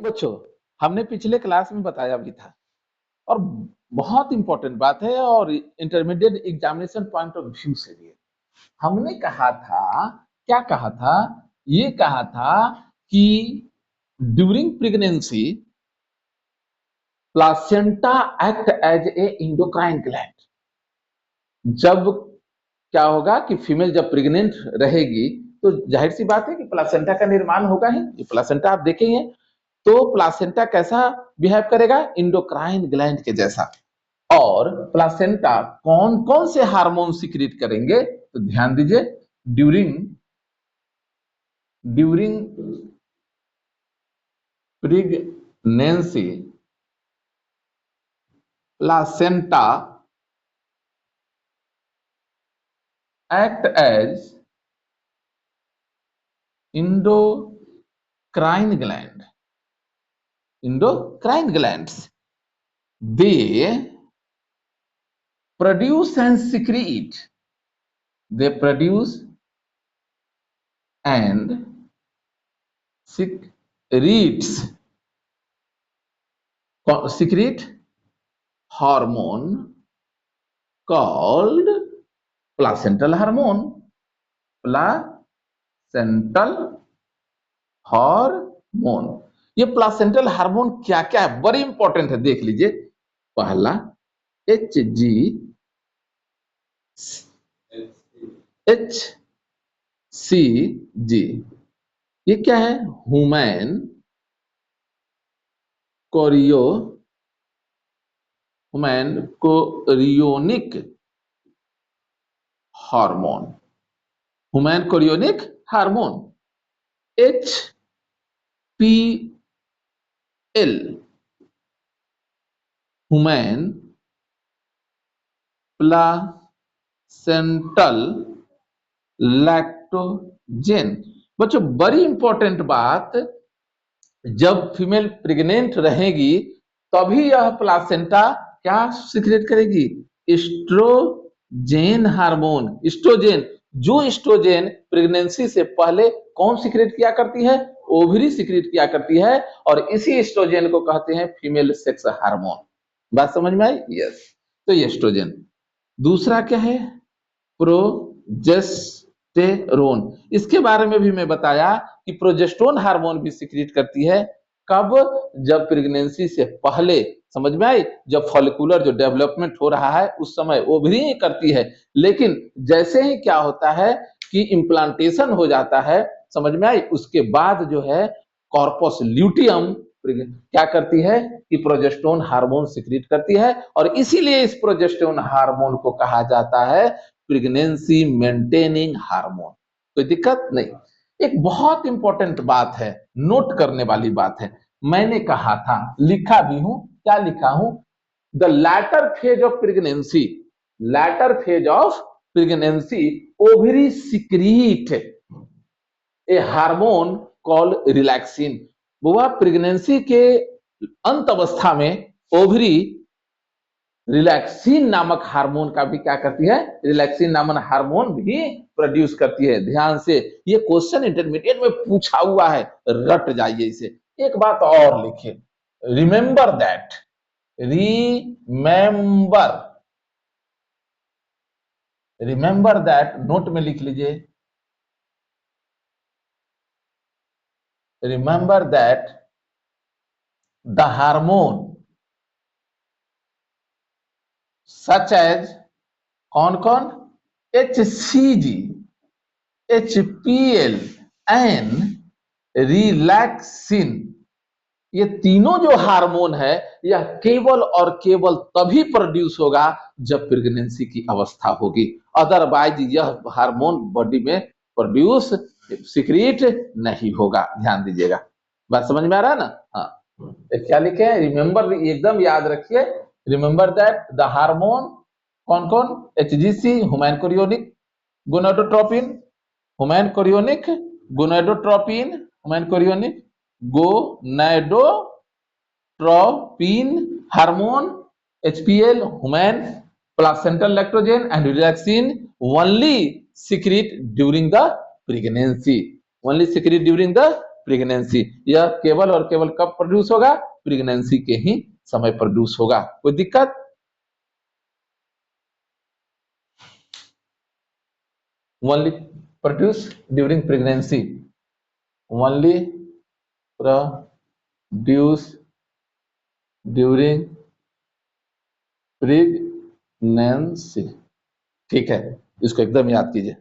बच्चों, हमने पिछले क्लास में बताया भी था और बहुत इंपॉर्टेंट बात है और intermediate examination point of view से भी हमने कहा था। क्या कहा था? ये कहा था कि during pregnancy placenta act as a endocrine gland. जब क्या होगा कि फीमेल जब प्रेग्नेंट रहेगी तो जाहिर सी बात है कि प्लासेंटा का निर्माण होगा ही। ये प्लासेंटा आप देखेंगे तो प्लासेंटा कैसा बिहेव करेगा? इंडोक्राइन ग्लैंड के जैसा। और प्लासेंटा कौन कौन से हार्मोन सिक्रीट करेंगे? तो ध्यान दीजिए, during during pregnancy placenta act as endocrine glands. They produce and secrete hormone called placental hormone. ये प्लासेंटल हार्मोन क्या क्या है, बड़ी इंपॉर्टेंट है, देख लीजिए। पहला HCG, ये क्या है? Human chorionic hormone. HPL, human placental lactogen. बच्चों, बड़ी इंपॉर्टेंट बात, जब फीमेल प्रेग्नेंट रहेगी तभी यह प्लासेंटा क्या सिक्रेट करेगी? Estrogen hormone. जो एस्ट्रोजेन प्रेगनेंसी से पहले कौन सिक्रेट किया करती है? ओवरी सिक्रेट किया करती है, और इसी एस्ट्रोजेन को कहते हैं फीमेल सेक्स हार्मोन। बात समझ में आई? यस। तो ये एस्ट्रोजेन। दूसरा क्या है? प्रोजेस्टेरोन। इसके बारे में भी मैं बताया कि प्रोजेस्टेरोन हार्मोन भी सिक्रेट करती है। कब? जब प्रेगनेंसी से पहले। समझ में आई? जब फॉलिकुलर जो डेवलपमेंट हो रहा है उस समय ओवरी करती है, लेकिन जैसे ही क्या होता है कि इम्प्लांटेशन हो जाता है, समझ में आई, उसके बाद जो है कॉर्पस ल्यूटियम क्या करती है कि प्रोजेस्टेरोन हार्मोन सिक्रीट करती है, और इसीलिए इस प्रोजेस्टेरोन हार्मोन को कहा जाता है प्रेगनेंसी मेंटेनिंग हार्मोन। कोई दिक्कत नहीं। एक बहुत इंपॉर्टेंट बात है, नोट करने वाली बात है। मैंने कहा था, लिखा भी हूं, क्या लिखा हूं? The latter phase of pregnancy ovary secrete A hormone called relaxin. बुआ, प्रेगनेंसी के अंत अवस्था में ओवरी रिलैक्सिन नामक हार्मोन का भी क्या करती है? रिलैक्सिन नामक हार्मोन भी प्रोड्यूस करती है। ध्यान से, ये क्वेश्चन इंटरमीडिएट में पूछा हुआ है, रट जाइए इसे। एक बात और लिखिए, रिमेंबर दैट, नोट में लिख लीजिए, remember that the hormone such as कौन कौन? HCG, HPL and relaxin. ये तीनों जो हार्मोन है, यह केवल और केवल तभी प्रोड्यूस होगा जब प्रेगनेंसी की अवस्था होगी। अदरवाइज यह हार्मोन बॉडी में प्रोड्यूस सिक्रीट नहीं होगा। ध्यान दीजिएगा। बात समझ में आ रहा है ना? हाँ, क्या लिखे हैं? रिमेंबर, एकदम याद रखिए, रिमेंबर दैट द हार्मोन कौन कौन? HGC, human chorionic gonadotropin, human chorionic gonadotropin hormone, HPL, human placental lactogen and relaxin only secrete during the pregnancy. Pregnancy. यह केवल और केवल कब प्रोड्यूस होगा? प्रेगनेंसी के ही समय प्रोड्यूस होगा। कोई दिक्कत? Only produce during pregnancy, only produce during pregnancy. ठीक है, इसको एकदम याद कीजिए।